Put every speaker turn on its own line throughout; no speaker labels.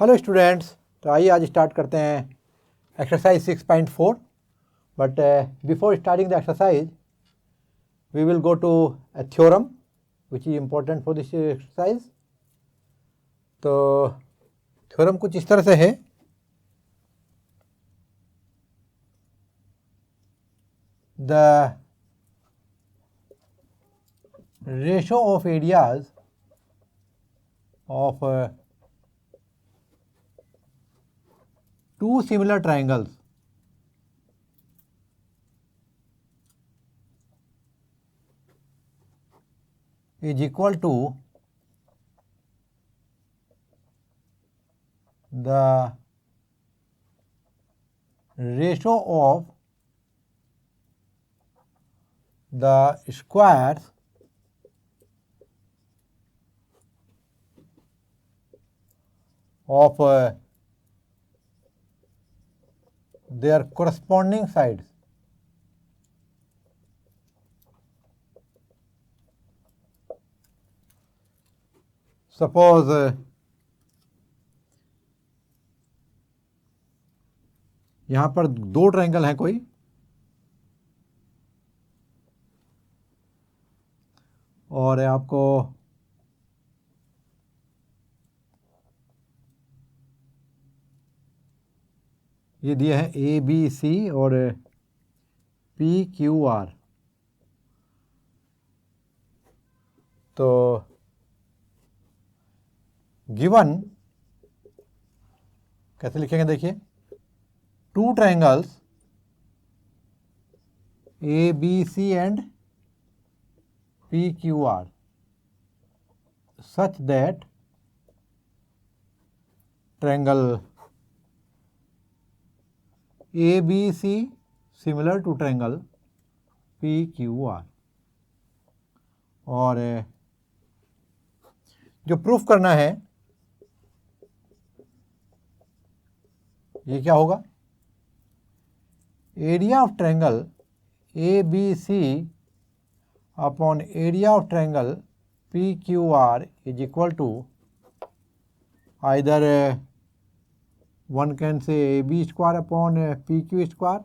Hello students, तो आइए आज स्टार्ट करते हैं exercise 6.4। But before starting the exercise we will go to a theorem which is important for this exercise. तो theorem कुछ इस तरह से है। The ratio of areas of two similar triangles is equal to the ratio of the squares of their corresponding sides. Suppose यहाँ पर दो triangle हैं कोई, और आपको ये दिया है ए बी सी और पी क्यू आर। तो गिवन कैसे लिखेंगे, देखिए, two triangles A B C and P Q R such that triangle ABC similar to triangle PQR। और जो प्रूफ करना है ये क्या होगा, area of triangle ABC upon area of triangle PQR is equal to either one can say AB square upon PQ square,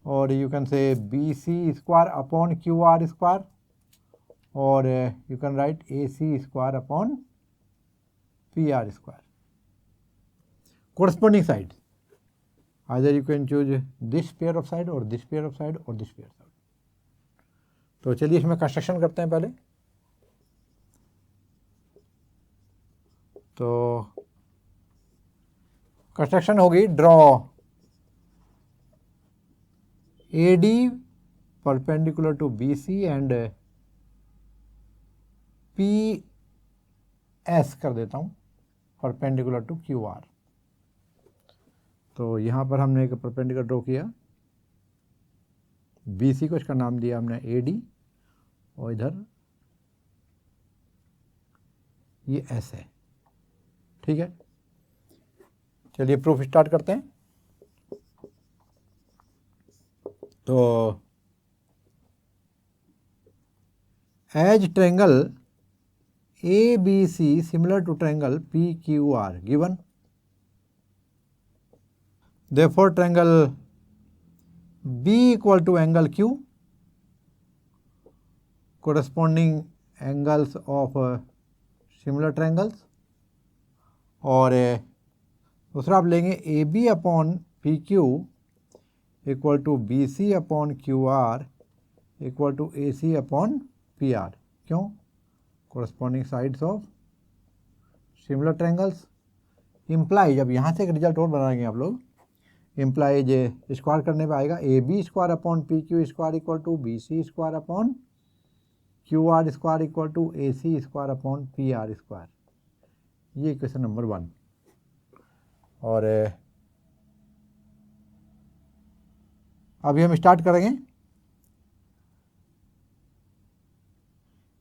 or you can say BC square upon QR square, or you can write AC square upon PR square. Corresponding sides, either you can choose this pair of side or this pair of side or this pair of side. तो चलिए इसमें construction करते हैं पहले। तो construction होगी, draw AD perpendicular to BC and PS कर देता हूँ परपेंडिकुलर टू QR। तो यहाँ पर हमने एक परपेंडिकुलर ड्रॉ किया, BC को इसका नाम दिया हमने AD, और इधर ये S है। ठीक है, चलिए प्रूफ स्टार्ट करते हैं। तो as triangle ABC similar to triangle PQR given, therefore triangle B equal to angle Q, corresponding angles of similar triangles, और दूसरा आप लेंगे AB upon PQ equal to BC upon QR equal to AC upon PR। क्यों? corresponding sides of similar triangles implies. अब यहाँ से एक result और बनाएंगे आप लोग, इम्प्लाइज स्क्वायर करने पे आएगा AB square upon PQ square equal to BC square upon QR square equal to AC square upon PR square. ये क्वेश्चन नंबर 1। और अभी हम स्टार्ट करेंगे।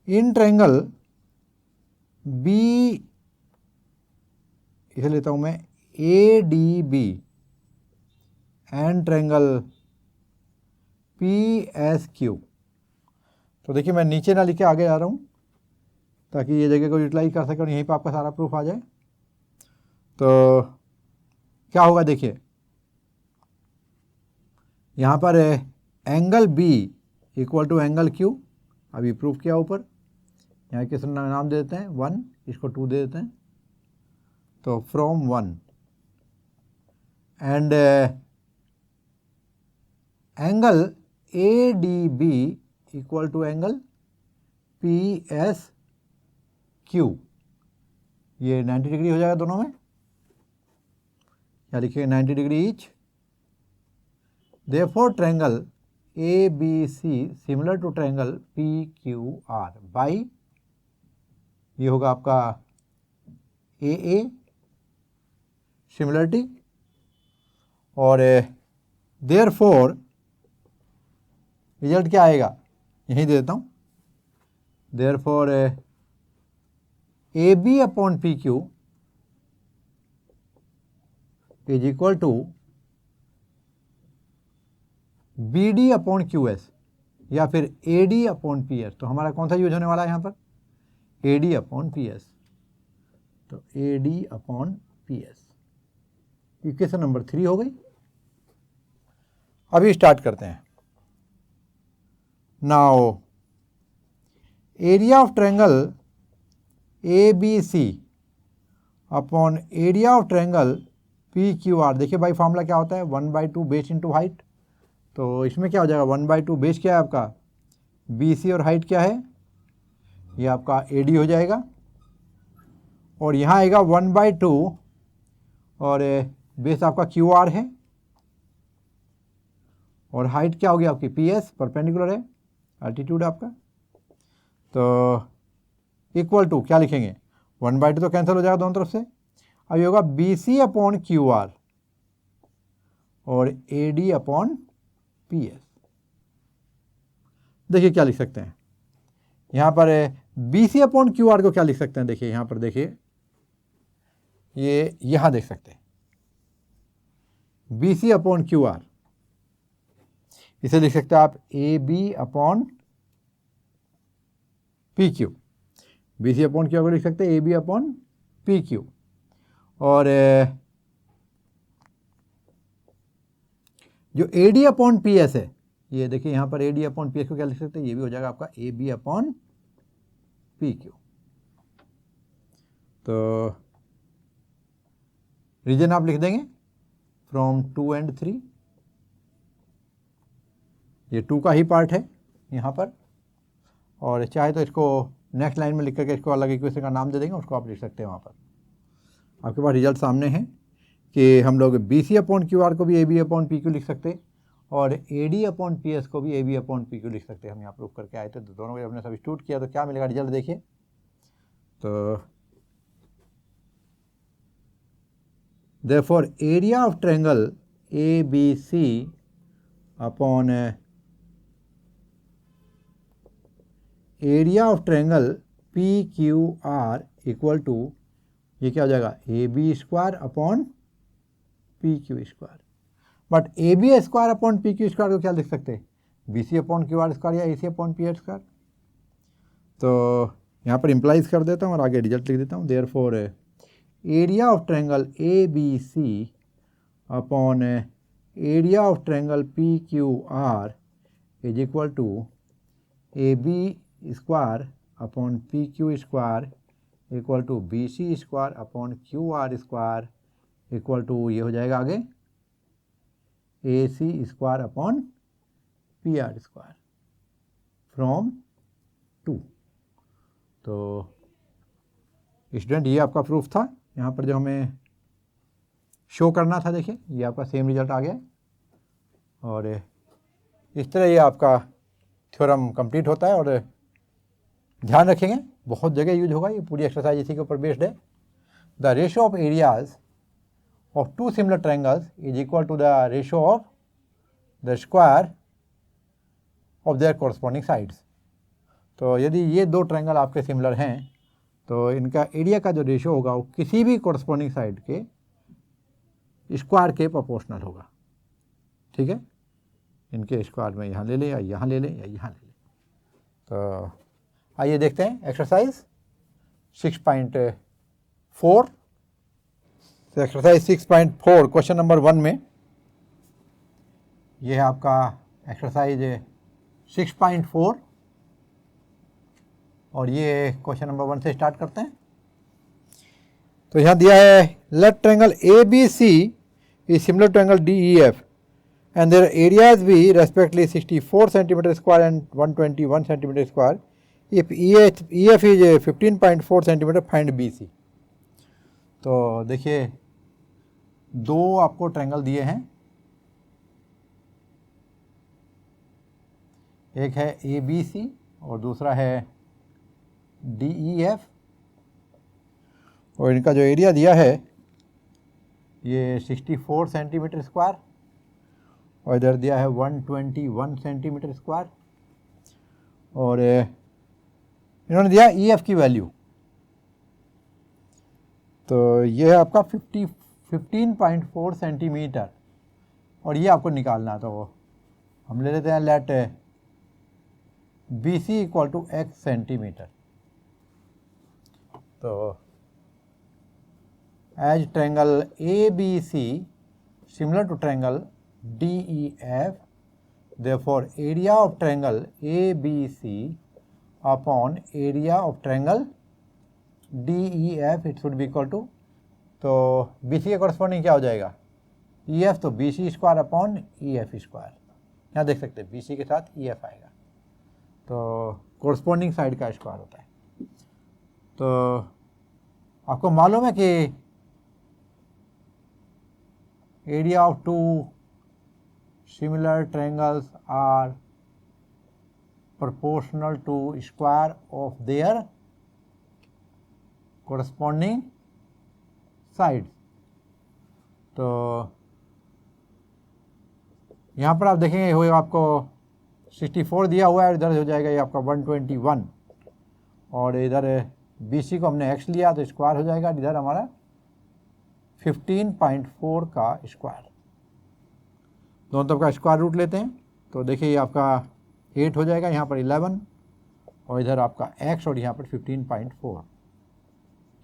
इन ट्रायंगल B, इसे लेता हूं मैं ADB एंड ट्रायंगल PSQ। तो देखिए मैं नीचे ना लिखे आगे आ रहा हूं ताकि ये जगह को यूटिलाइज कर सके और यहीं पर आपका सारा प्रूफ आ जाए। तो क्या होगा देखिए, यहाँ पर angle B equal to angle Q, अभी प्रूफ किया ऊपर, यहाँ किस नाम दे देते हैं 1, इसको 2 दे देते हैं, तो from 1 and angle A D B equal to angle P S Q, ये 90 डिग्री हो जाएगा दोनों में, क्या लिखिए 90 degree each. Therefore triangle A B C similar to triangle P Q R by, ये होगा आपका ए सिमिलरिटी, और देयरफॉर रिजल्ट क्या आएगा, यही दे देता हूँ, therefore A B upon P Q is equal to B D upon Q S, या फिर A D upon P S. तो हमारा कौन सा यूज होने वाला है यहाँ पर, A D upon P S, तो A D upon P S, equation number 3 हो गई। अभी स्टार्ट करते हैं। Now area of triangle A B C upon area of triangle P Q R, देखिए भाई फॉर्मूला क्या होता है 1/2 बेस इंटू हाइट, तो इसमें क्या हो जाएगा 1/2 बेस क्या है आपका बी सी, और हाइट क्या है ये आपका ए डी हो जाएगा, और यहाँ आएगा 1/2 और बेस आपका क्यू आर है, और हाइट क्या होगी आपकी पी एस, परपेंडिकुलर है अल्टीट्यूड आपका, तो इक्वल टू क्या लिखेंगे 1/2 तो कैंसिल हो जाएगा दोनों तरफ से, अब ये होगा B C upon Q R और A D upon P S. देखिए क्या लिख सकते हैं यहाँ पर B C upon Q R को क्या लिख सकते हैं, देखिए यहाँ पर देखिए, ये यहाँ देख सकते हैं B C upon Q R, इसे लिख सकते हैं आप A B upon P Q, B C upon Q R को लिख सकते हैं A B upon P Q, और जो A D upon P S है, ये देखिए यहाँ पर A D upon P S को क्या लिख सकते हैं, ये भी हो जाएगा आपका A B upon P Q. तो रीजन आप लिख देंगे फ्रॉम 2 and 3, ये 2 का ही पार्ट है यहाँ पर, और चाहे तो इसको नेक्स्ट लाइन में लिख करके इसको अलग इक्वेशन का नाम दे देंगे, उसको आप लिख सकते हैं वहाँ पर। आपके पास रिजल्ट सामने है कि हम लोग B C upon Q R को भी A B upon P Q लिख सकते हैं, और A D upon P S को भी A B upon P Q लिख सकते हैं। हम यहाँ प्रूफ करके आए थे, तो दोनों को हमने सब्स्टिट्यूट किया तो क्या मिलेगा रिजल्ट देखिए, तो therefore area of triangle A B C upon area of triangle P Q R equal to, ये क्या हो जाएगा A B square upon P Q square, but A B square upon P Q square को क्या लिख सकते हैं B C upon Q R square या A C upon P R square. तो यहाँ पर इम्प्लाइज कर देता हूँ और आगे रिजल्ट लिख देता हूँ, therefore area of triangle A B C upon area of triangle P Q R is equal to A B square upon P Q square equal to B C square upon Q R square equal to, ये हो जाएगा आगे A C square upon P R square from 2। तो student ये आपका proof था, यहाँ पर जो हमें शो करना था, देखिए ये आपका सेम रिजल्ट आ गया, और इस तरह ये आपका थ्योरम कंप्लीट होता है। और ध्यान रखेंगे बहुत जगह यूज होगा, ये पूरी एक्सरसाइज इसी के ऊपर बेस्ड है। The ratio of areas of 2 similar triangles is equal to the ratio of the square of their corresponding sides. तो यदि ये 2 ट्रायंगल आपके सिमिलर हैं तो इनका एरिया का जो रेशियो होगा वो किसी भी कॉरस्पॉन्डिंग साइड के स्क्वायर के प्रोपोर्शनल होगा, ठीक है। इनके स्क्वायर में यहाँ ले लें या यहाँ ले लें या यहाँ ले लें। तो आइए देखते हैं एक्सरसाइज 6.4 तो एक्सरसाइज 6.4 क्वेश्चन नंबर 1 में ये है आपका एक्सरसाइज 6.4 और ये क्वेश्चन नंबर 1 से स्टार्ट करते हैं। तो यहाँ दिया है let triangle A B C is similar to angle D E F and their areas be respectively 64 centimeter square and 121 centimeter square. If EF is 15.4 centimeter, find BC. तो देखिए दो आपको ट्रायंगल दिए हैं, एक है ABC और दूसरा है DEF और इनका जो एरिया दिया है ये 64 सेंटीमीटर स्क्वायर और इधर दिया है 121 सेंटीमीटर स्क्वायर और इन्होंने दिया EF की वैल्यू। तो ये है आपका 15.4 सेंटीमीटर और ये आपको निकालना है। तो हम ले लेते हैं let BC equal to x centimetre. तो as triangle ABC similar to triangle DEF, therefore area of triangle ABC upon area of triangle DEF it should be equal to, तो BC के कॉरस्पॉन्डिंग क्या हो जाएगा EF, तो BC square upon EF square. यहाँ देख सकते हैं BC के साथ EF आएगा तो कॉरस्पॉन्डिंग साइड का स्क्वायर होता है। तो आपको मालूम है कि area of two similar triangles are proportional to square of their corresponding sides। तो यहाँ पर आप देखेंगे होगा आपको 64 दिया हुआ है, इधर हो जाएगा ये आपका 121 और इधर BC को हमने x लिया तो स्क्वायर हो जाएगा, इधर हमारा 15.4 का स्क्वायर। दोनों तरफ का स्क्वायर रूट लेते हैं तो देखिए ये आपका 8 हो जाएगा, यहाँ पर 11 और इधर आपका x और यहाँ पर 15.4।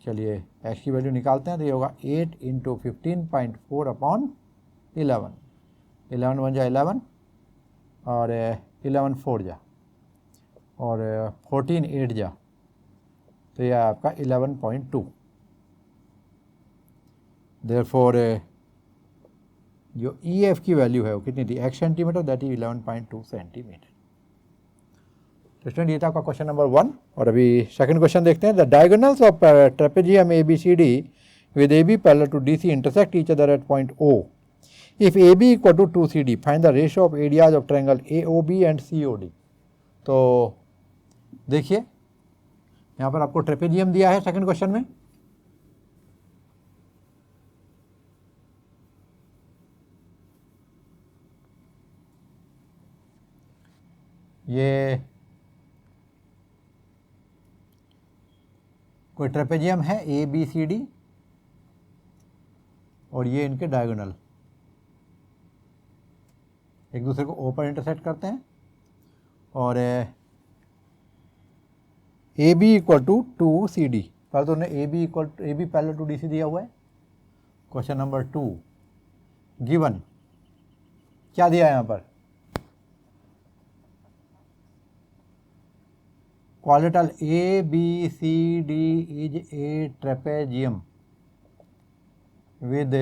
चलिए x की वैल्यू निकालते हैं तो ये होगा 8 इंटू 15.4 अपॉन 11, 11 बन जाए 11 और 11 4 जा और 14 8 जा तो यह आपका 11.2। देयरफॉर जो EF की वैल्यू है वो कितनी थी x centimetre, that is 11.2 centimetre. तो स्टूडेंट ये था आपका क्वेश्चन नंबर 1 और अभी सेकंड क्वेश्चन देखते हैं। The diagonals of trapezium ABCD with AB parallel to DC intersect each other at point O. If AB equal to 2CD, find the ratio of areas of triangle AOB and COD। तो देखिए यहाँ पर आपको trapezium दिया है second question में, ये कोई ट्रेपेजियम है ABCD और ये इनके डायगोनल एक दूसरे को O पर इंटरसेक्ट करते हैं और AB इक्वल टू 2CD पर तो उन्हें AB पैरेलल टू DC दिया हुआ है। क्वेश्चन नंबर 2 गिवन क्या दिया है यहाँ पर quadratal ABCD is a trapezium with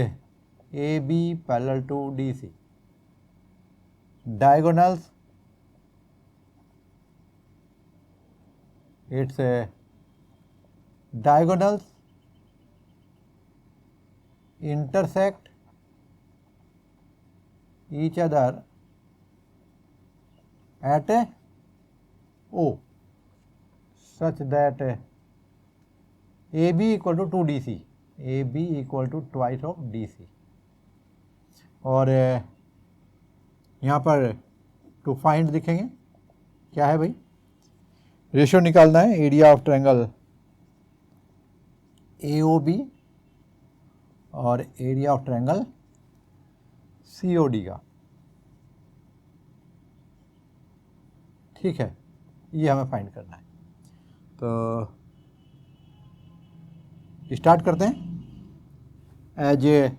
AB parallel to DC. Diagonals, its diagonals intersect each other at O such that AB equal to 2DC, AB equal to twice of DC और यहाँ पर to find दिखेंगे क्या है भाई, ratio निकालना है area of triangle AOB और एरिया ऑफ ट्रायंगल COD का। ठीक है, ये हमें फाइंड करना है। तो स्टार्ट करते हैं। As a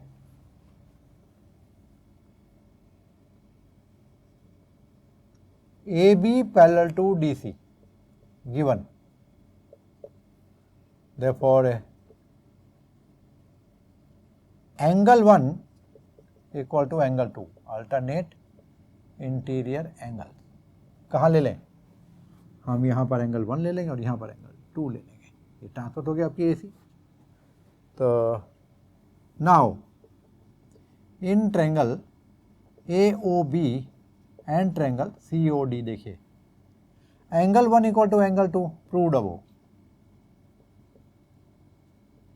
AB parallel to DC given. Therefore, angle 1 equal to angle 2, alternate interior angle. कहाँ ले लें? हम यहाँ पर एंगल 1 ले लेंगे और यहाँ पर एंगल 2 ले लेंगे. ये ट्रांसफर हो गया आपकी AC. तो now in triangle AOB and triangle COD देखिए, angle 1 equal to angle 2 proved अबो,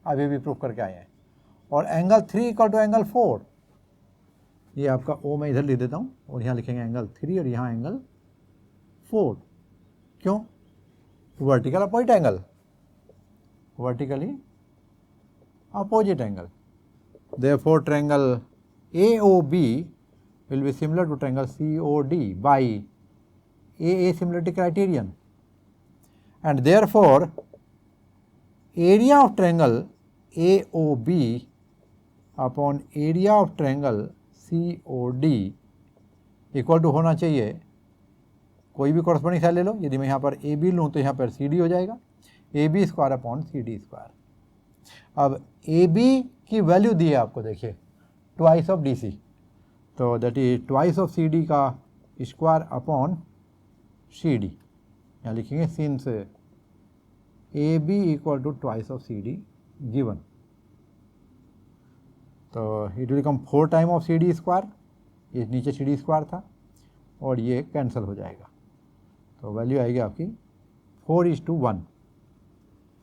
अभी भी प्रूव करके आए हैं. और एंगल 3 इक्वल टू एंगल 4, ये आपका O मैं इधर लिख देता हूँ और यहाँ लिखेंगे एंगल 3 और यहाँ एंगल 4. क्यों? Vertical opposite angle, vertically opposite angle. Therefore triangle AOB will be similar to triangle COD by AA similarity criterion, and therefore area of triangle AOB upon area of triangle COD equal to होना चाहिए, कोई भी corresponding side ले लो, यदि मैं यहाँ पर AB लूँ तो यहाँ पर CD हो जाएगा, AB square upon CD square. अब AB की वैल्यू दी है आपको, देखिए ट्वाइस ऑफ DC, तो that is twice of CD का स्क्वायर अपॉन CD. यहाँ लिखेंगे since AB equal to twice of CD given, तो it will come 4 time of CD square, ये नीचे CD स्क्वायर था और ये कैंसिल हो जाएगा, तो वैल्यू आएगी आपकी 4:1,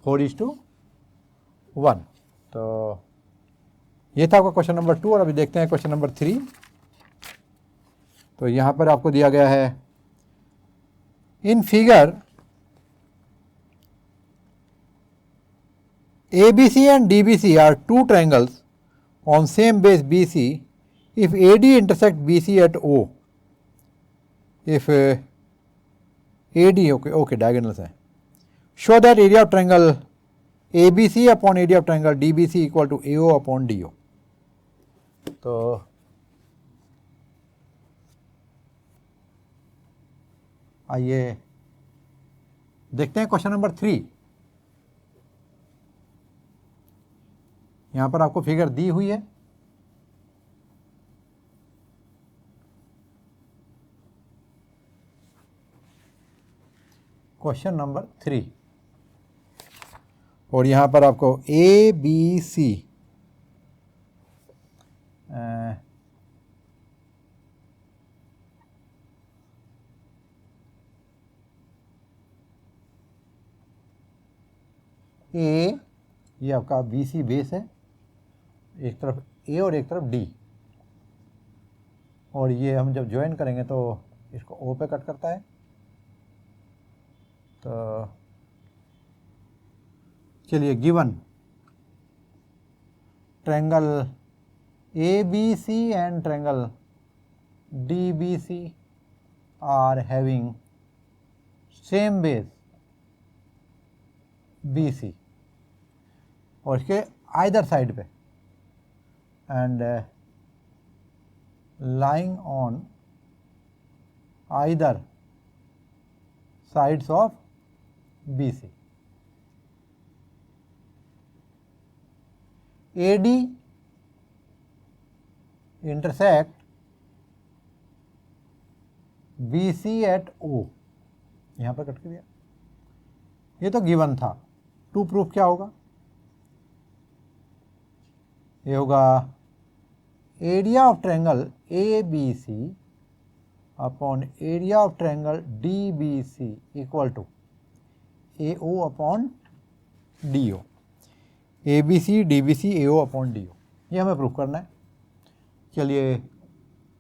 4:1. तो ये था आपका क्वेश्चन नंबर 2. और अभी देखते हैं क्वेश्चन नंबर 3. तो यहाँ पर आपको दिया गया है in figure ABC and DBC are two triangles on same base BC if AD intersect BC at O. If AD okay diagonals है. Show that area of triangle ABC upon area of triangle DBC equal to AO upon DO. तो आइए देखते हैं question number 3. यहाँ पर आपको figure दी हुई है, क्वेश्चन नंबर 3, और यहाँ पर आपको ABC ए, ये आपका BC बेस है, एक तरफ A और एक तरफ D, और ये हम जब ज्वाइन करेंगे तो इसको O पे कट करता है. तो चलिए given triangle ABC and triangle DBC are having same base BC और इसके आइदर साइड पे and lying on either sides of BC. AD intersect BC at O, यहाँ पर कट के दिया, ये तो गिवन था. टू प्रूफ क्या होगा? ये होगा area of triangle ABC upon area of triangle DBC equal to AO upon DO. ABC DBC AO upon DO, ये हमें प्रूफ करना है. चलिए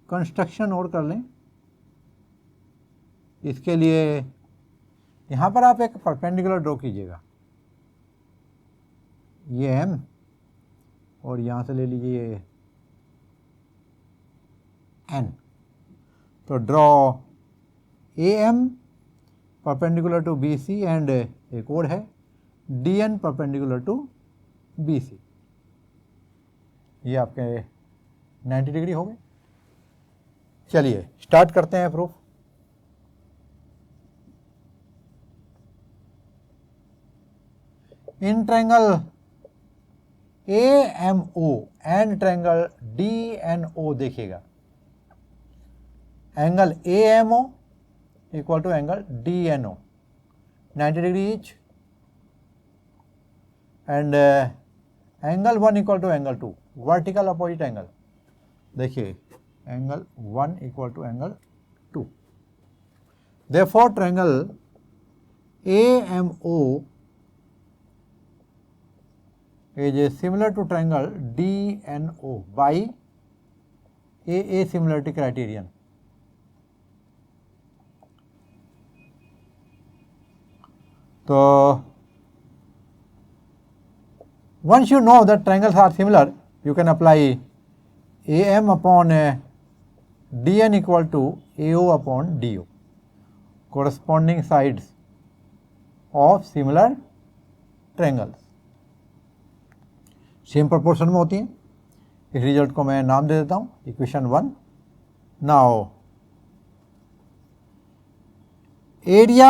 कंस्ट्रक्शन और कर लें. इसके लिए यहाँ पर आप एक परपेंडिकुलर ड्रॉ कीजिएगा, ये M और यहाँ से ले लीजिए N. तो draw AM perpendicular to BC and एक और है DN परपेंडिकुलर टू BC. ये आपके 90 डिग्री हो गए। चलिए स्टार्ट करते हैं proof. In triangle AMO and triangle DNO देखिएगा, angle AMO equal to angle DNO 90 degree each, and angle 1 equal to angle 2, vertical opposite angle. देखिए angle 1 equal to angle 2। Therefore triangle AMO is similar to triangle DNO by AA similarity criterion. So once you know that triangles are similar, you can apply AM upon DN equal to AO upon DO, corresponding sides of similar triangles same proportion में होती हैं। इस result को मैं नाम दे देता हूँ equation 1। Now area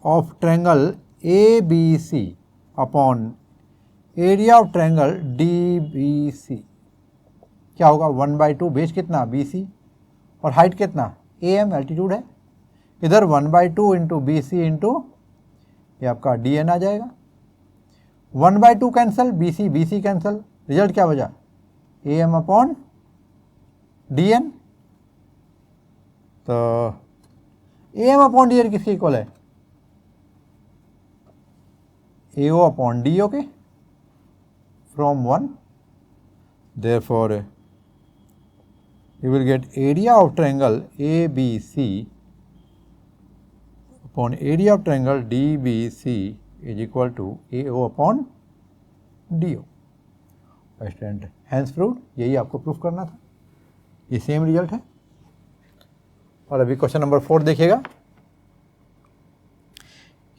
of triangle ABC upon area of triangle DBC क्या होगा, 1/2 बेस कितना BC और हाइट कितना AM एल्टीट्यूड है, इधर 1/2 इंटू BC इंटू ये आपका DN आ जाएगा। 1/2 कैंसल, BC कैंसल, रिजल्ट क्या बचा AM अपॉन DN। तो AM अपॉन DN किसके इक्वल है, AO अपॉन DO के, from 1। Therefore you will get area of triangle ABC upon area of triangle DBC is equal to AO upon DO। Student hence proved, यही आपको proof करना था, ये same result है। और अभी क्वेश्चन नंबर 4 देखिएगा,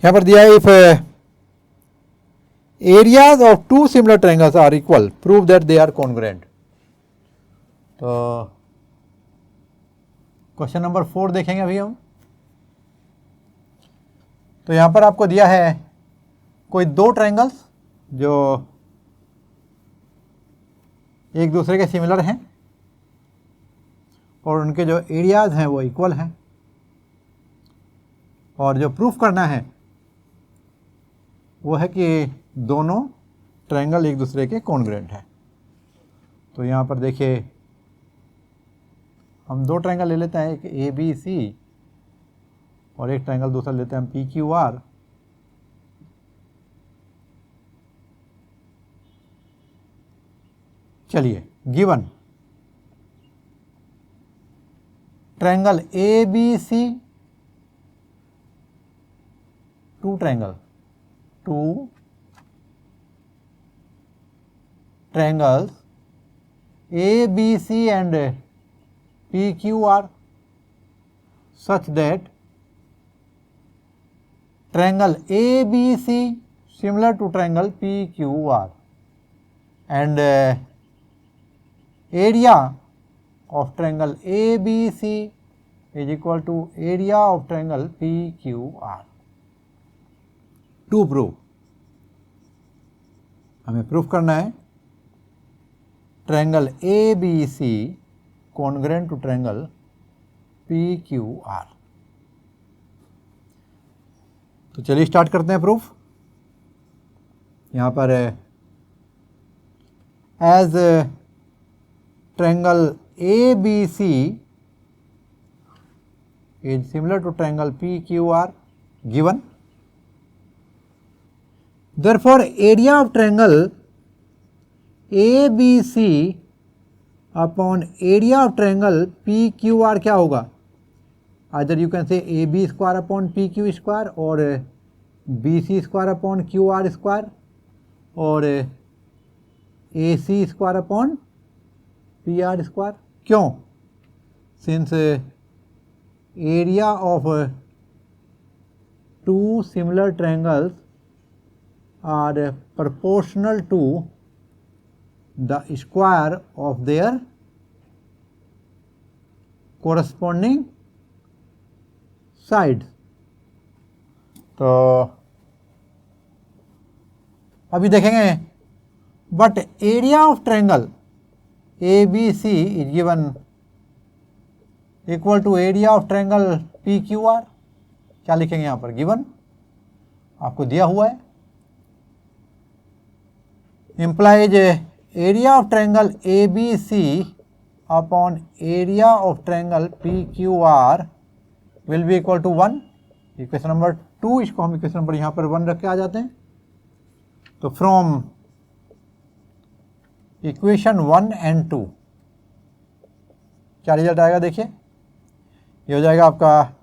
यहाँ पर दिया है if areas of two similar triangles are equal prove that they are congruent. तो क्वेश्चन नंबर 4 देखेंगे अभी हम। तो यहाँ पर आपको दिया है कोई दो ट्रायंगल्स जो एक दूसरे के सिमिलर हैं और उनके जो एरियाज हैं वो इक्वल हैं, और जो प्रूफ करना है वो है कि दोनों ट्रायंगल एक दूसरे के कॉन्ग्रुएंट हैं। तो यहाँ पर देखिए हम दो ट्रायंगल ले लेते हैं, एक ABC और एक ट्रायंगल दूसरा लेते हैं हम PQR। चलिए given triangle ABC, two triangles ABC and PQR such that triangle ABC similar to triangle PQR and area of triangle ABC is equal to area of triangle PQR। To prove, हमें proof करना है triangle ABC congruent to triangle PQR। तो चलिए start करते हैं proof. यहाँ पर as triangle ABC is similar to triangle PQR given, therefore area of triangle ABC upon area of triangle PQR क्या होगा, either you can say AB square upon PQ square और BC square upon QR square और AC square upon PR square. क्यों, since area of two similar triangles are proportional to the square of their corresponding side. तो अभी देखेंगे, but area of triangle A B C is given equal to area of triangle P Q R. क्या लिखेंगे यहाँ पर? Given आपको दिया हुआ है, implies area of triangle ABC upon area of triangle PQR will be equal to 1। Equation number 2, इसको हम इक्वेशन नंबर यहाँ पर 1 रख के आ जाते हैं। तो फ्रॉम इक्वेशन 1 एंड 2 क्या रिजल्ट आएगा? देखिए, ये हो जाएगा आपका,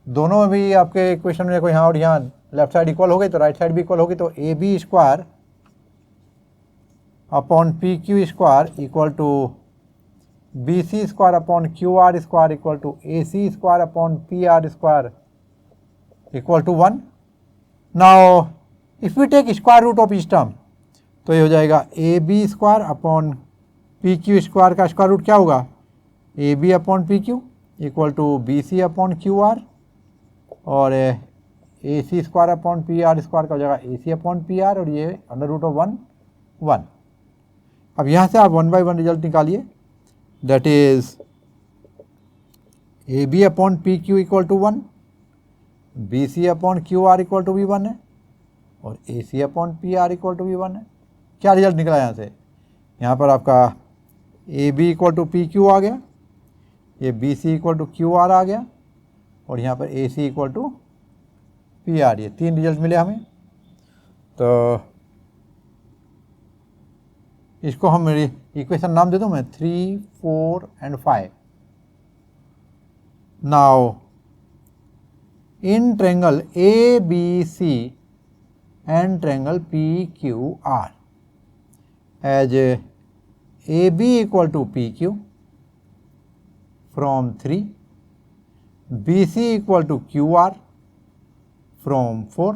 दोनों में भी आपके इक्वेशन में कोई यहाँ और यहाँ लेफ्ट साइड इक्वल हो गई तो राइट साइड भी इक्वल होगी। तो A B square upon P Q square equal to B C square upon Q R square equal to A C square upon P R square equal to 1। Now if we take square root of इस term, तो ये हो जाएगा A B square upon P Q square का square root क्या होगा? A B upon P Q equal to B C upon Q R, और A C square upon P R square का हो जाएगा A C upon P R, और ये under root of 1 1। अब यहाँ से आप 1 बाई 1 रिजल्ट निकालिए, that is A B upon P Q equal to 1, B C upon Q R equal to भी 1 है, और A C upon P R equal to भी 1 है। क्या रिजल्ट निकला यहाँ से? यहाँ पर आपका A B equal to P Q आ गया, ये B C equal to Q R आ गया, और यहाँ पर A C equal to P R. ये 3 रिजल्ट मिले हमें। तो इसको हम मेरी इक्वेशन नाम दे दूँ मैं 3, 4 and 5। Now in triangle A B C and triangle P Q R, as A B equal to P Q from 3, B C equal to Q R from 4,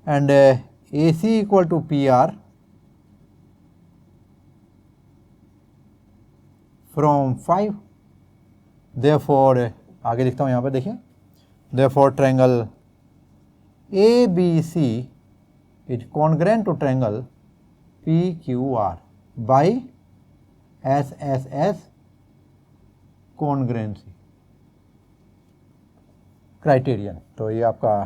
and A C equal to P R from 5। Therefore आगे लिखता हूँ यहाँ पर, देखिए, therefore triangle A B C is congruent to triangle P Q R by S S S congruency criterion. तो ये आपका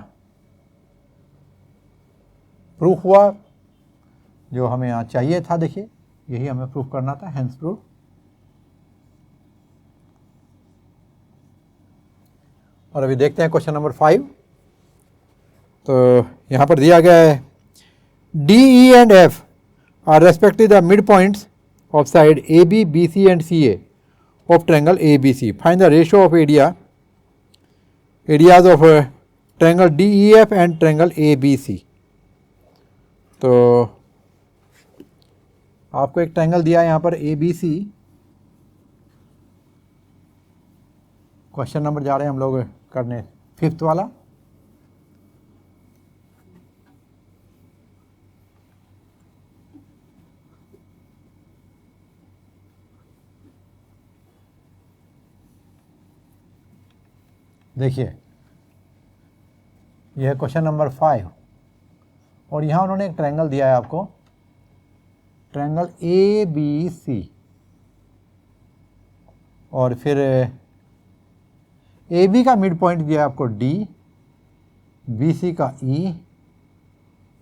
proof हुआ जो हमें यहाँ चाहिए था। देखिए, यही हमें प्रूफ करना था, हेंस प्रूफ। और अभी देखते हैं क्वेश्चन नंबर 5। तो यहाँ पर दिया गया है D E and F are respective the mid points of side A B B C and C A of triangle A B C. Find the ratio of areas of triangle D E F and triangle A B C. तो आपको एक triangle दिया है यहाँ पर A B C. Question number जा रहे हैं हम लोग करने 5th वाला। देखिए, यह है क्वेश्चन नंबर 5, और यहाँ उन्होंने एक ट्रायंगल दिया है आपको, ट्रायंगल ए बी सी, और फिर ए बी का मिड पॉइंट दिया है आपको डी, बी सी का ई,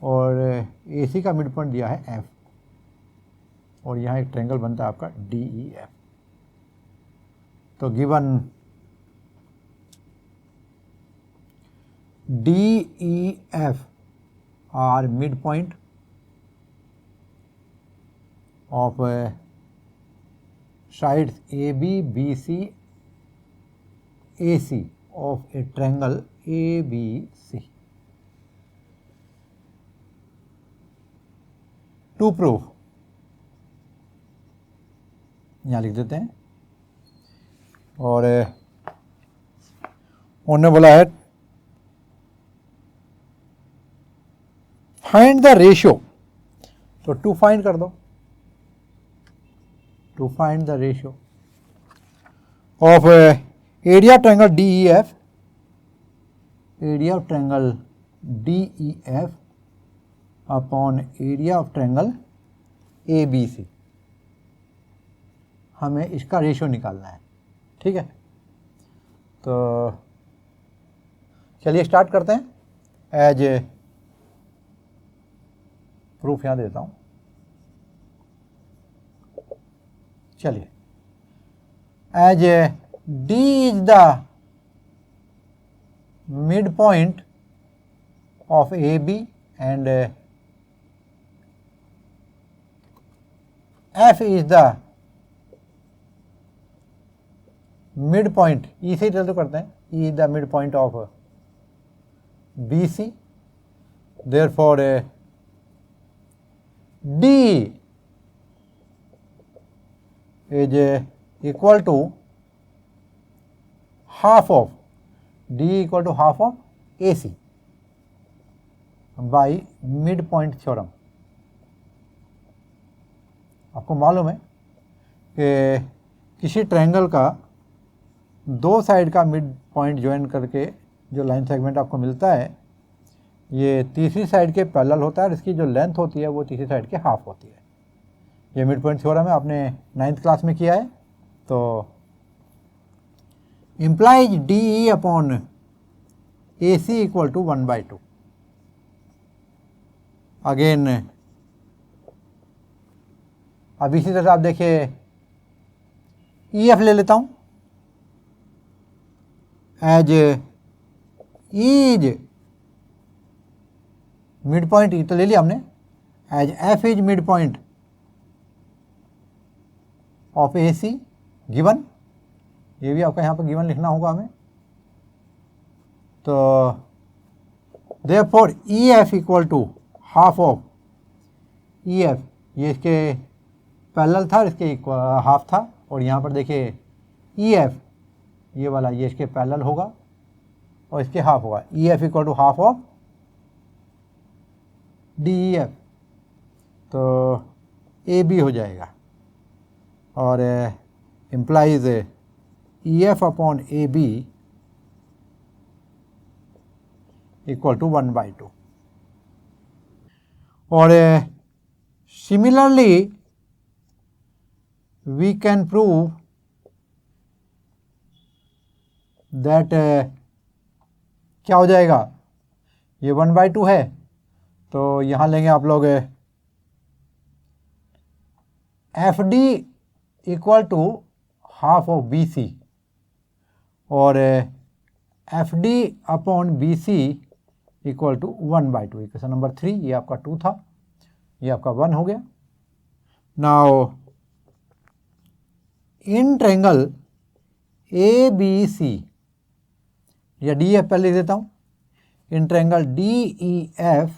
और ए सी का मिड पॉइंट दिया है एफ, और यहाँ एक ट्रायंगल बनता है आपका डी ई एफ। तो given D E F R mid point of sides AB, BC, AC of a triangle ABC. To prove, यहाँ लिख देते हैं, और उन्होंने बोला है फाइंड द रेशियो, तो टू फाइंड कर दो, to find the ratio of area of triangle DEF, area of triangle DEF upon area of triangle ABC. हमें इसका रेशियो निकालना है, ठीक है। तो चलिए स्टार्ट करते हैं। एज ए प्रूफ यहाँ देता हूँ। चलिए, as a D is the mid point of AB and F is the mid point, E से चलते करते हैं, E is the mid point of BC, therefore D is equal to half of AC by mid point theorem. आपको मालूम है कि किसी triangle का दो साइड का मिड पॉइंट ज्वाइन करके जो लाइन सेगमेंट आपको मिलता है, ये तीसरी साइड के पैरेलल होता है और इसकी जो लेंथ होती है वो तीसरी साइड के हाफ होती है। ये मिड पॉइंट थ्योरम है, आपने 9th क्लास में किया है। तो implies DE upon AC equal to 1/2। Again अब इसी तरह आप देखिए, EF ले लेता हूँ एज इज मिड पॉइंट, तो ले लिया हमने, as F is mid point of AC given. ये भी आपका यहाँ पर गिवन लिखना होगा हमें। तो therefore EF equal to half of EF, ये इसके पैरेलल था, इसके हाफ था, और यहाँ पर देखिए EF ये वाला, ये इसके पैरेलल होगा और इसके हाफ होगा। EF equal to half of DEF, तो AB हो जाएगा और implies EF upon AB equal to 1/2। और similarly we can prove that क्या हो जाएगा, ये 1/2 है, तो यहाँ लेंगे आप लोग FD equal to half of BC और FD upon BC equal to 1/2। Equation number 3, ये आपका 2 था, ये आपका 1 हो गया। नाउ इन ट्रायंगल ABC या DEF पहले लिख देता हूँ, in triangle DEF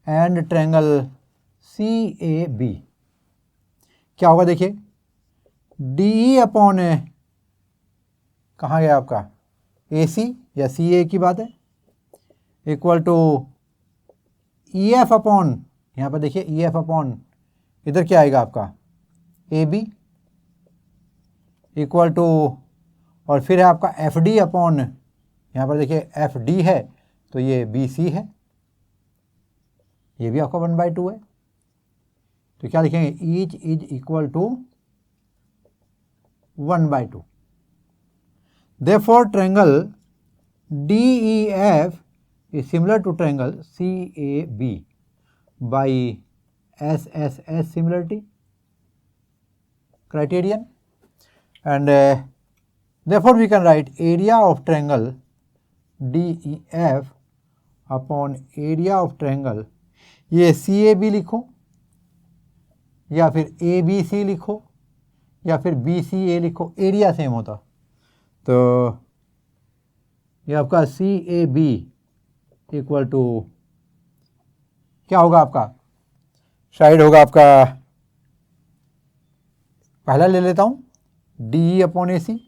and triangle CAB क्या होगा, देखिए DE अपॉन कहाँ गया आपका AC या CA की बात है, इक्वल टू EF अपॉन, यहाँ पर देखिए EF अपॉन, इधर क्या आएगा आपका AB इक्वल टू, और फिर है आपका FD अपॉन, यहाँ पर देखिए FD है तो ये BC है, ये भी आपका 1/2 है। तो क्या लिखेंगे, each is equal to 1/2। Therefore triangle DEF is similar to triangle CAB by SSS similarity criterion, and therefore we can write area of triangle DEF upon area of triangle, ये CAB लिखो या फिर ABC लिखो या फिर BCA लिखो, area same होता। तो ये आपका CAB इक्वल टू क्या होगा, आपका साइड होगा आपका, पहला ले लेता हूँ DE upon AC,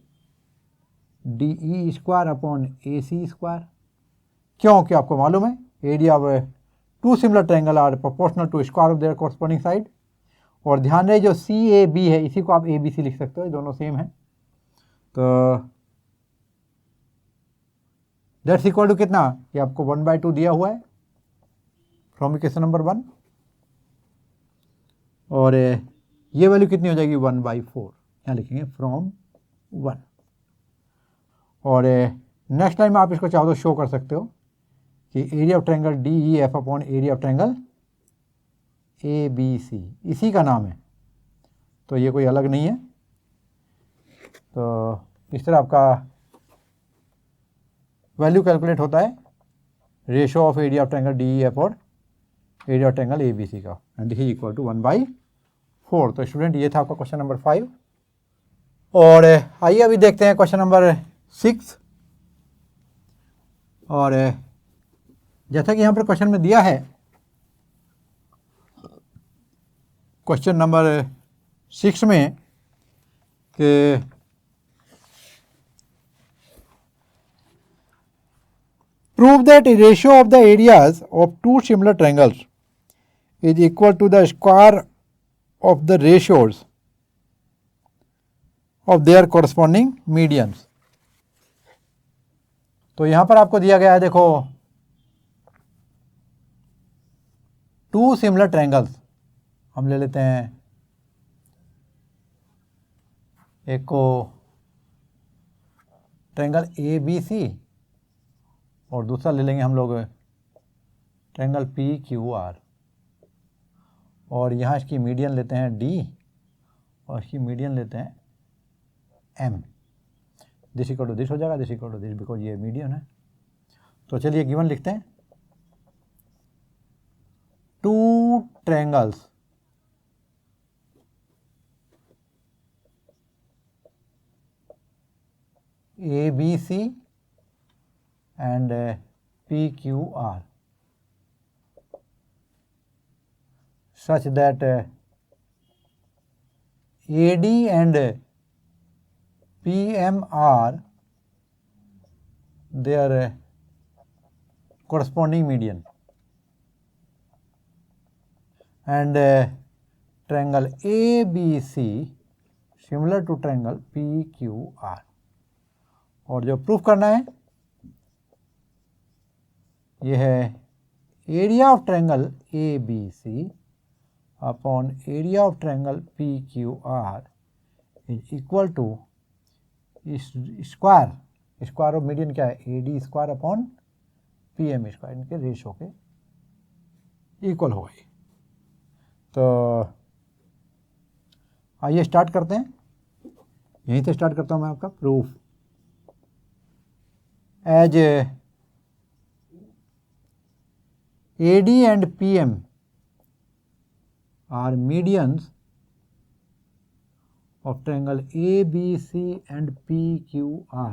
DE square upon AC square. क्यों, आपको मालूम है area of two similar triangle are proportional to square of their corresponding side. और ध्यान रहे जो सी ए बी है इसी को आप ए बी सी लिख सकते हो, ये दोनों सेम है। तो दैट्स इक्वल टू कितना, ये आपको 1/2 दिया हुआ है फ्रॉम इक्वेशन नंबर 1, और ये वैल्यू कितनी हो जाएगी 1/4, यहाँ लिखेंगे फ्रॉम 1। और नेक्स्ट लाइन में आप इसको चाहो तो शो कर सकते हो कि area of triangle D E F upon area of triangle A B C इसी का नाम है, तो ये कोई अलग नहीं है। तो इस तरह आपका वैल्यू कैलकुलेट होता है ratio of area of triangle D E F और area of triangle A B C का, and this is equal to 1/4। तो स्टूडेंट ये था आपका क्वेश्चन नंबर 5। और आइए अभी देखते हैं क्वेश्चन नंबर 6। और जैसा कि यहाँ पर क्वेश्चन में दिया है, क्वेश्चन नंबर 6 में कि prove that the ratio of the areas of two similar triangles is equal to the square of the ratios of their corresponding medians। तो यहां पर आपको दिया गया है, देखो टू सिमिलर ट्रायंगल्स हम ले लेते हैं, एक को ट्रायंगल ए बी सी और दूसरा ले लेंगे हम लोग ट्रायंगल पी क्यू आर, और यहाँ इसकी मीडियन लेते हैं डी और इसकी मीडियन लेते हैं M. This equal to this हो जाएगा, this equal to this, because ये मीडियन है। तो चलिए गिवन लिखते हैं, two triangles A B C and PQR such that AD and PM are their corresponding median, and triangle ABC similar to triangle PQR। और जो प्रूफ करना है ये है area of triangle A B C upon area of triangle P Q R is equal to square of median क्या है, A D square upon P M square, इनके ratio के इक्वल हो गई। तो आइए स्टार्ट करते हैं, यहीं से स्टार्ट करता हूं मैं आपका proof. As AD and PM are medians of triangle ABC and PQR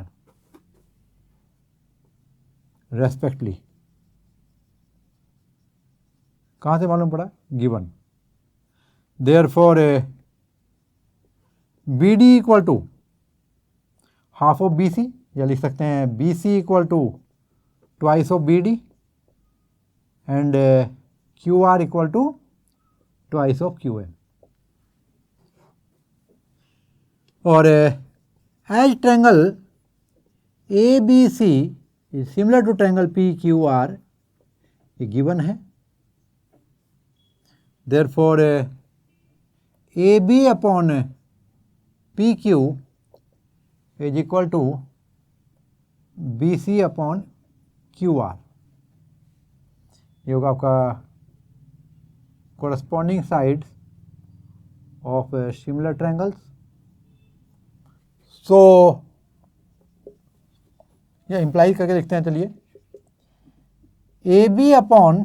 respectively। कहाँ से मालूम पड़ा, given. Therefore BD equal to half of BC, या लिख सकते हैं BC equal to twice of BD and QR equal to twice of QM। और as triangle ABC is similar to triangle PQR, ये given है। Therefore AB upon PQ is equal to BC upon QR। ये होगा आपका corresponding sides of similar triangles। सो ये imply करके देखते हैं, चलिए A B upon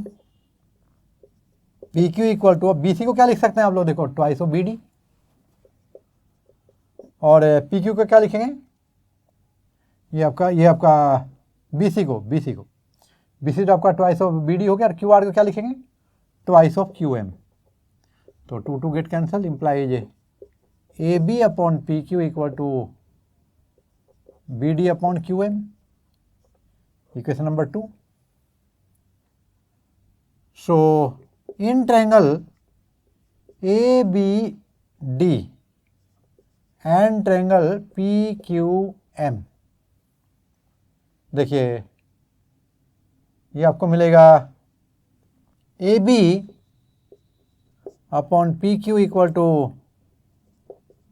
P Q equal to, अब बी सी को क्या लिख सकते हैं आप लोग, देखो ट्वाइस ऑफ बी डी, और पी क्यू को क्या लिखेंगे, ये आपका बी सी को BC तो आपका ट्वाइस ऑफ BD हो गया, और QR को क्या लिखेंगे, ट्वाइस ऑफ QM। तो 2 get cancel, implies AB upon PQ equal to BD upon QM, equation number 2। So in triangle A B D and triangle P Q M, देखिए ये आपको मिलेगा A B upon P Q equal to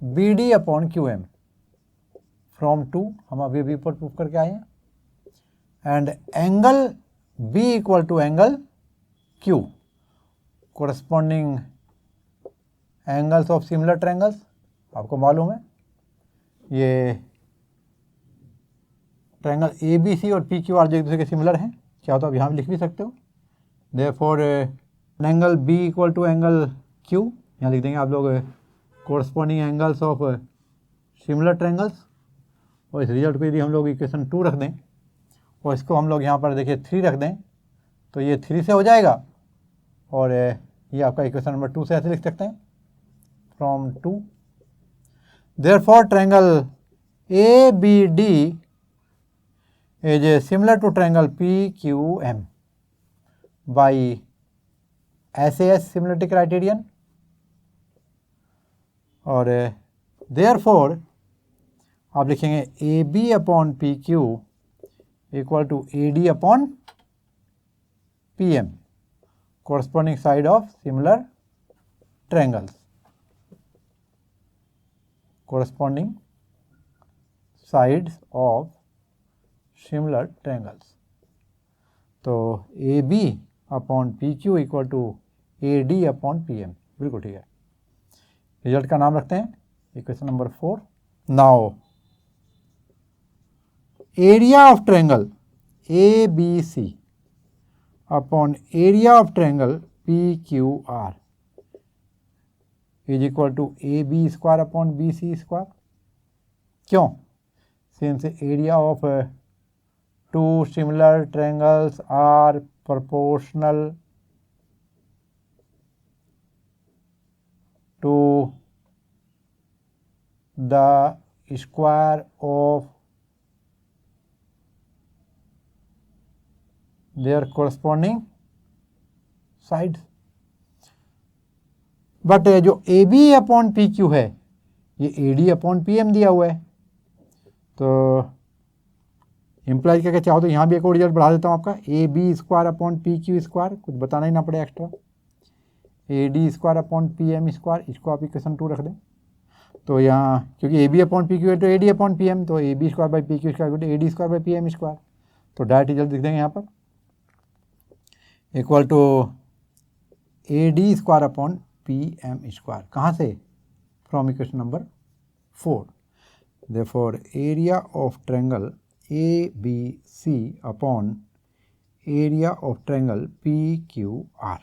B D upon Q M from 2, हम अभी अभी ऊपर proof करके आए हैं, and angle B equal to angle Q, corresponding angles of similar triangles आपको मालूम है, ये ट्रायंगल ए बी सी और पी क्यू आर जो एक दूसरे के सिमिलर हैं, क्या होता है आप यहाँ भी लिख भी सकते हो, therefore angle B equal to angle Q, यहाँ लिख देंगे आप लोग corresponding angles of similar triangles, और इस रिजल्ट को यदि हम लोग इक्वेशन 2 रख दें और इसको हम लोग यहाँ पर देखिए 3 रख दें तो ये 3 से हो जाएगा, और ये आपका इक्वेशन नंबर 2 से ऐसे लिख सकते हैं from 2, therefore triangle A B D is similar to triangle P Q M by SAS similarity criterion, और देयरफॉर आप लिखेंगे A B upon P Q equal to A D upon P M, corresponding side of similar triangles, corresponding sides of similar triangles, तो A B upon P Q equal to A D upon P M, बिल्कुल ठीक है। Result का नाम रखते हैं equation number 4। Now area of triangle A B C upon area of triangle P Q R is equal to A B square upon B C square, क्यों? Since area of two similar triangles are proportional to the square of their corresponding sides, but जो A B upon P Q है ये A D upon P M दिया हुआ है, तो imply करके चाहो तो यहाँ भी एक और रिजल्ट बढ़ा देता हूँ आपका, A B square upon P Q square, कुछ बताना ही ना पड़े extra, A D square upon P M square, इसको आप इक्वेशन 2 रख दें, तो यहाँ क्योंकि A B upon P Q है तो A D upon P M, तो A B square by P Q square A D square by P M square, तो डायरेक्ट रिजल्ट लिख देंगे यहाँ पर equal to A D square upon P M square, कहाँ से? From equation number 4, therefore area of triangle ABC upon area of triangle PQR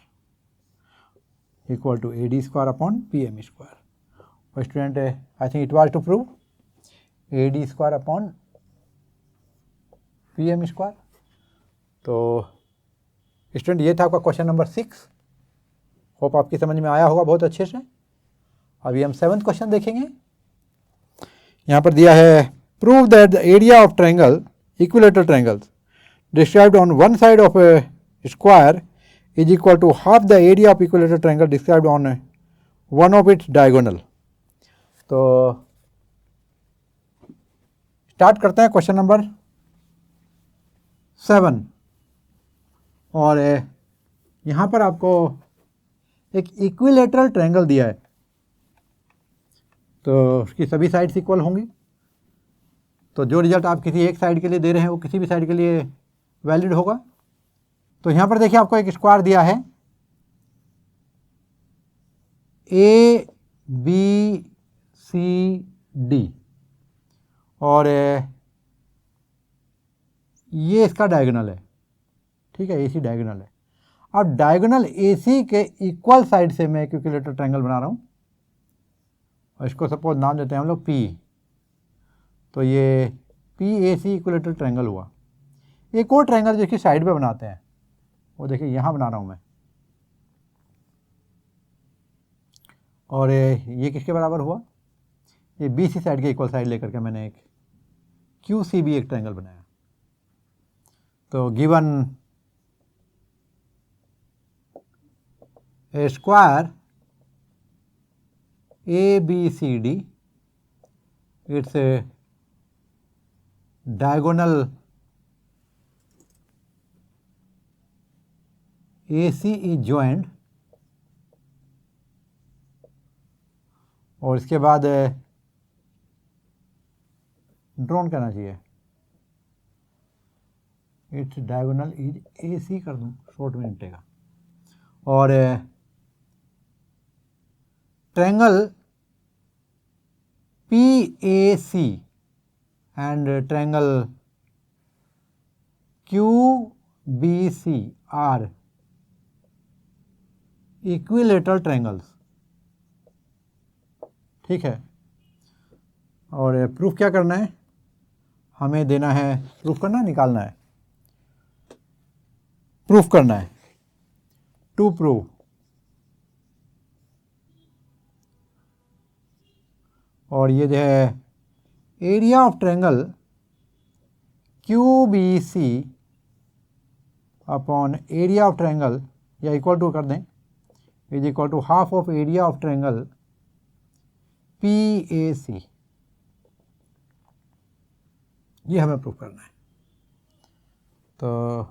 equal to AD square upon PM square. और student I think it was to prove AD square upon PM square. तो student ये था आपका question number 6, hope आपकी समझ में आया होगा बहुत अच्छे से। अभी हम 7th क्वेश्चन देखेंगे। यहाँ पर दिया है prove that the area of triangle equilateral triangles described on one side of a square is equal to half the area of equilateral triangle described on one of its diagonal। तो start करते हैं question number 7, और यहाँ पर आपको एक equilateral triangle दिया है, तो उसकी सभी साइड्स इक्वल होंगी, तो जो रिजल्ट आप किसी एक साइड के लिए दे रहे हैं वो किसी भी साइड के लिए वैलिड होगा। तो यहाँ पर देखिए आपको एक स्क्वायर दिया है ए बी सी डी, और ये इसका डायगोनल है, ठीक है, AC डायगोनल है। अब डायगोनल AC के इक्वल साइड से मैं इक्विलेटरल ट्रायंगल बना रहा हूँ, और इसको सपोज नाम देते हैं हम लोग P, तो ये PAC इक्विलेटरल ट्रायंगल हुआ। एक और ट्रायंगल जो कि साइड पे बनाते हैं वो देखिए यहाँ बना रहा हूँ मैं, और ये किसके बराबर हुआ? ये BC साइड के इक्वल साइड लेकर के मैंने एक QCB एक ट्रायंगल बनाया। तो given a square ABCD, its a diagonal AC is joined, और इसके बाद ड्रॉन करना चाहिए, इट्स डायगोनल इज AC कर दूँ, शॉर्ट में निपटेगा, और triangle PAC and triangle QBC are equilateral triangles. ठीक है, और प्रूफ क्या करना है, हमें देना है, प्रूफ करना, निकालना है, प्रूफ करना है, टू प्रूव और ये जो है area of triangle QBC upon area of triangle, या इक्वल टू कर दें, is equal to half of area of triangle PAC, ये हमें प्रूफ करना है। तो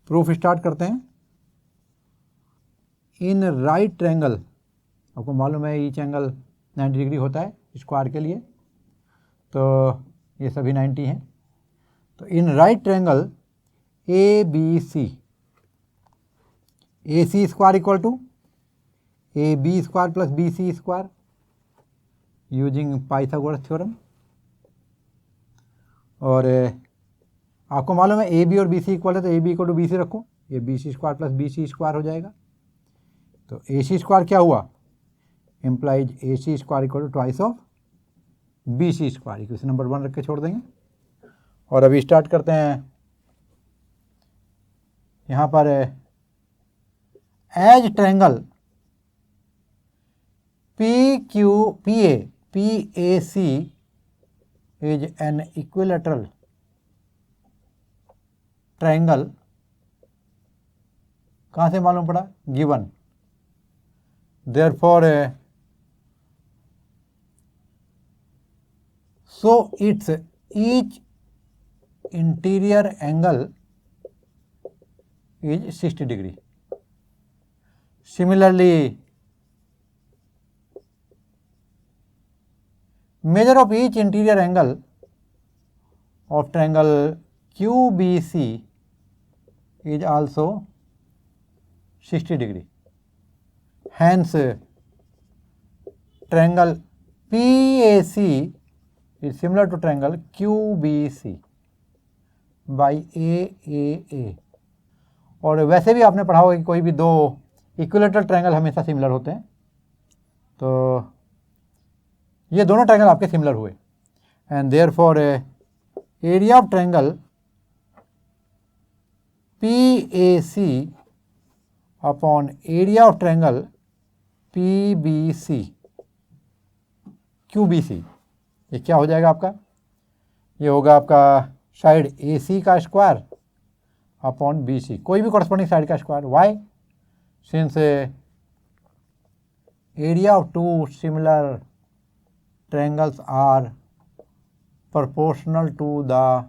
प्रूफ स्टार्ट करते हैं। इन राइट ट्रायंगल, आपको मालूम है ईच एंगल 90 डिग्री होता है स्क्वायर के लिए, तो ये सभी 90 हैं। तो in right triangle ABC, AC square equal to AB square plus BC square using Pythagoras theorem, और आपको मालूम है AB और BC इक्वल है, तो AB इक्वल टू BC रखो, ये BC square plus BC square हो जाएगा। तो AC स्क्वायर क्या हुआ, implies AC square equal to twice of BC square, equation number 1 रख के छोड़ देंगे। और अभी स्टार्ट करते हैं, यहाँ पर as triangle PAC is an equilateral triangle, कहाँ से मालूम पड़ा, given, therefore so its each interior angle is 60 degree. Similarly, measure of each interior angle of triangle QBC is also 60 degree. Hence, triangle PAC is similar to triangle QBC by AAA. और वैसे भी आपने पढ़ा होगा कि कोई भी दो इक्विलेटरल ट्रायंगल हमेशा सिमिलर होते हैं, तो ये दोनों ट्रायंगल आपके सिमिलर हुए, and therefore area of triangle PAC upon area of triangle QBC, ये क्या हो जाएगा आपका, ये होगा आपका साइड AC का स्क्वायर अपॉन BC, कोई भी कॉरस्पॉन्डिंग साइड का square. Why, since area of two similar triangles are proportional to the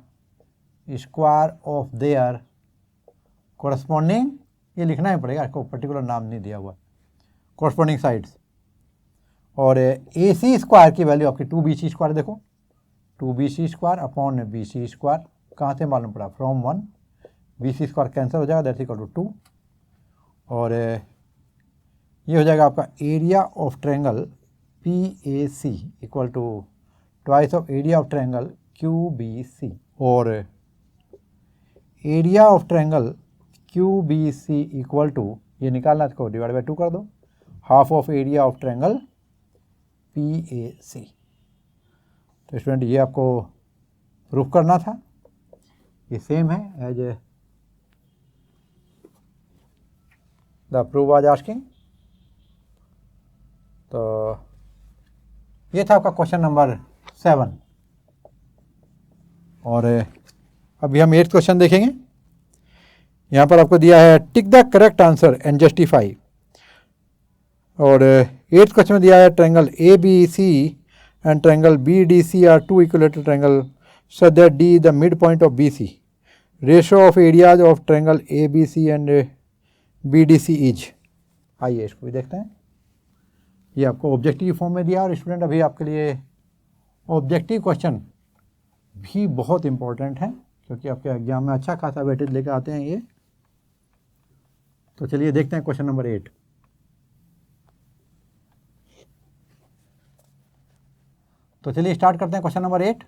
square of their corresponding, ये लिखना ही पड़ेगा, इसको पर्टिकुलर नाम नहीं दिया हुआ, corresponding sides। और AC स्क्वायर की वैल्यू आपकी 2BC स्क्वायर, देखो 2BC square upon BC square, कहाँ से मालूम पड़ा, फ्रॉम 1, BC स्क्वायर कैंसिल हो जाएगा, दैट्स इक्वल टू 2, और ये हो जाएगा आपका area of triangle PAC equal to twice of area of triangle QBC, और area of triangle QBC equal to, ये निकालना, इसको डिवाइड बाय 2 कर दो, half of area of triangle PAC। तो स्टूडेंट ये आपको प्रूफ करना था, ये सेम है as the proof was asking. तो ये था आपका क्वेश्चन नंबर 7, और अभी हम 8th क्वेश्चन देखेंगे। यहाँ पर आपको दिया है tick the correct answer and justify. और 8th क्वेश्चन में दिया है triangle A B C and triangle B D C are two equilateral triangle so that D is the mid point of B C. Ratio of areas of triangle A B C and B D C is. आइए इसको भी देखते हैं। ये आपको objective form में दिया और स्टूडेंट अभी आपके लिए ऑब्जेक्टिव क्वेश्चन भी बहुत इंपॉर्टेंट है क्योंकि आपके एग्जाम में अच्छा खासा वेटेज लेकर आते हैं ये। तो चलिए देखते हैं क्वेश्चन नंबर 8। तो चलिए स्टार्ट करते हैं क्वेश्चन नंबर 8।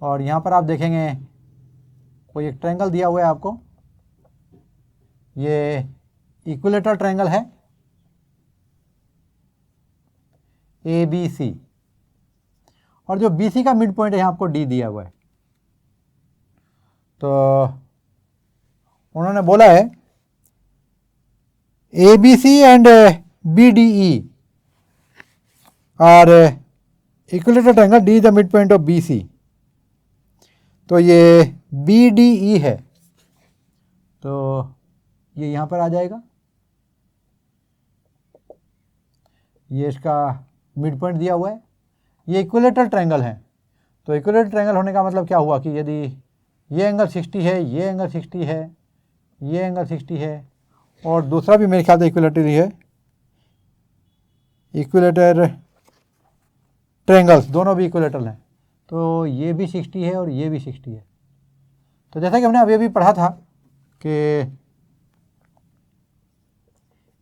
और यहाँ पर आप देखेंगे कोई एक ट्रायंगल दिया हुआ है आपको, ये इक्विलेटरल ट्रायंगल है ए बी सी, और जो बी सी का मिड पॉइंट है यहाँ आपको डी दिया हुआ है। तो उन्होंने बोला है A B C and B D E are equilateral triangle, D is the mid point of B C. तो ये बी डी ई है, तो ये यहाँ पर आ जाएगा, ये इसका मिड पॉइंट दिया हुआ है। ये इक्विलेटरल ट्रायंगल है, तो इक्विलेटरल ट्रायंगल होने का मतलब क्या हुआ कि यदि ये एंगल 60 है, ये एंगल 60 है, ये एंगल 60 है, और दूसरा भी मेरे ख्याल से इक्विलेटरल ही है, इक्विलेटर ट्रायंगल्स दोनों भी इक्विलेटरल हैं, तो ये भी 60 है और ये भी 60 है। तो जैसा कि हमने अभी अभी पढ़ा था कि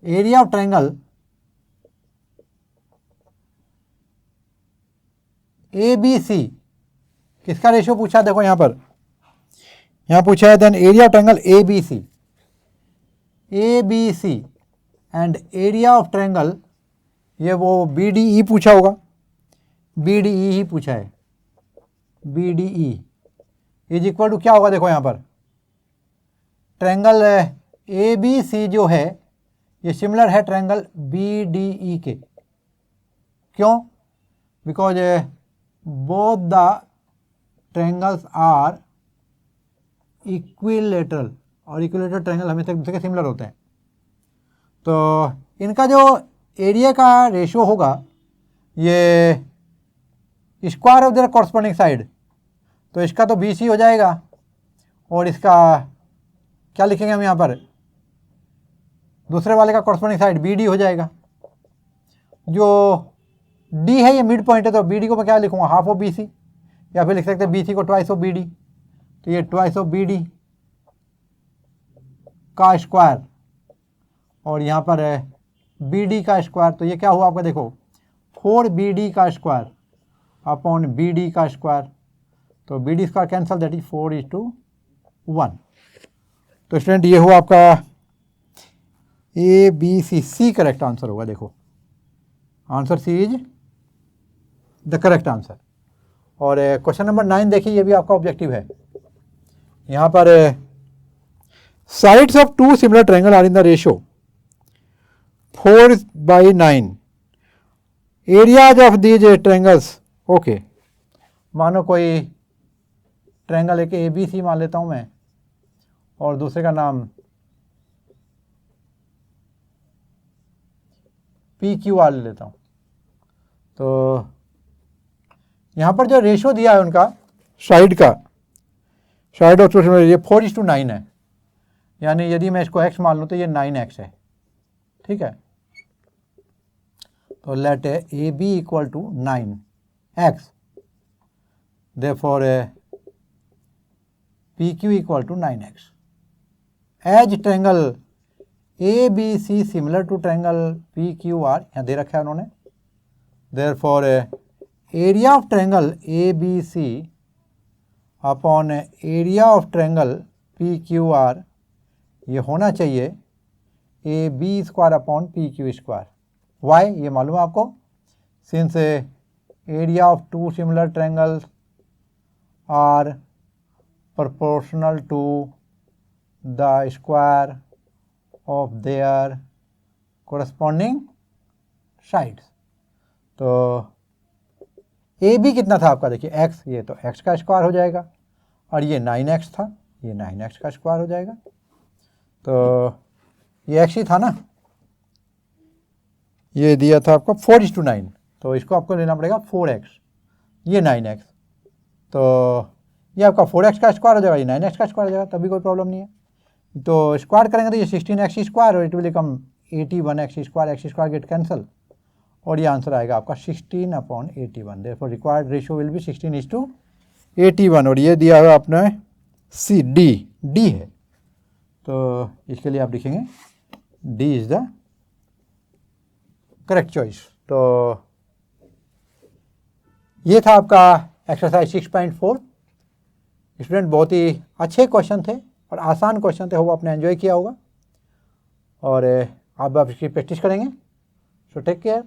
area of triangle A B C किसका रेशियो पूछा, देखो यहाँ पर, यहाँ पूछा है then area of triangle A B C, A B C and area of triangle, ये वो बी डी ई पूछा होगा, बी डी ई ही पूछा है, B D E is equal to क्या होगा, देखो यहाँ पर ट्रायंगल ए बी सी जो है ये सिमिलर है ट्रायंगल बी डी ई के। क्यों? Because both the triangles are equilateral, और इक्विलेटरल ट्रायंगल हमेशा एक दूसरे के सिमिलर होते हैं। तो इनका जो एरिया का रेशियो होगा ये square of their corresponding side, तो इसका तो बी सी हो जाएगा, और इसका क्या लिखेंगे हम यहाँ पर, दूसरे वाले का कॉरस्पॉन्डिंग साइड बी डी हो जाएगा। जो डी है ये मिड पॉइंट है, तो बी डी को मैं क्या लिखूँगा, हाफ ऑफ बी सी, या फिर लिख सकते हैं बी सी को ट्वाइस ऑफ बी डी, तो ये ट्वाइस ऑफ बी डी का स्क्वायर, और यहाँ पर है बी डी का स्क्वायर, तो ये क्या हुआ आपका, देखो 4 बी डी का स्क्वायर अपॉन बी डी का स्क्वायर, तो B D square cancel, that is 4:1। तो स्टूडेंट ये हुआ आपका A B C, C correct answer होगा। देखो answer C is the correct answer. और क्वेश्चन नंबर 9 देखिए, ये भी आपका ऑब्जेक्टिव है। यहाँ पर sides of two similar triangle are in the ratio 4/9, areas of these triangles, okay, मानो कोई ट्रायंगल एक ए बी सी मान लेता हूँ मैं, और दूसरे का नाम पी क्यू आर ले लेता हूँ। तो यहाँ पर जो रेशियो दिया है उनका साइड का, साइड ऑफ टू सिमिलर, ये 4:9 है, यानी यदि मैं इसको x मान लूँ तो ये 9x है, ठीक है। तो let A B equal to 9x, therefore P Q equal to 9x। As triangle A B C similar to triangle P Q R, यहाँ दे रखा है उन्होंने, therefore area of triangle A B C upon area of triangle P Q R, ये होना चाहिए A B square upon P Q square. Why ये मालूम है आपको, since area of two similar triangles are proportional to the square of their corresponding sides। तो A B कितना था आपका, देखिए x, ये तो x का स्क्वायर हो जाएगा, और ये 9x था, ये 9x का स्क्वायर हो जाएगा। तो ये x ही था ना, ये दिया था आपको 4:9, तो इसको आपको लेना पड़ेगा 4x, ये 9x, तो ये आपका 4x का स्क्वायर हो जाएगा, ये 9x का स्क्वायर हो जाएगा, तभी कोई प्रॉब्लम नहीं है। तो स्क्वायर करेंगे तो ये 16x स्क्वायर और it will become 81x square get cancel, और ये आंसर आएगा आपका 16/81। Therefore required ratio will be 16:81, और ये दिया हुआ आपने सी डी है, तो इसके लिए आप लिखेंगे D is the correct choice. तो ये था आपका एक्सरसाइज 6.4। स्टूडेंट बहुत ही अच्छे क्वेश्चन थे और आसान क्वेश्चन थे, वो आपने एंजॉय किया होगा और आप इसकी प्रैक्टिस करेंगे। So take care.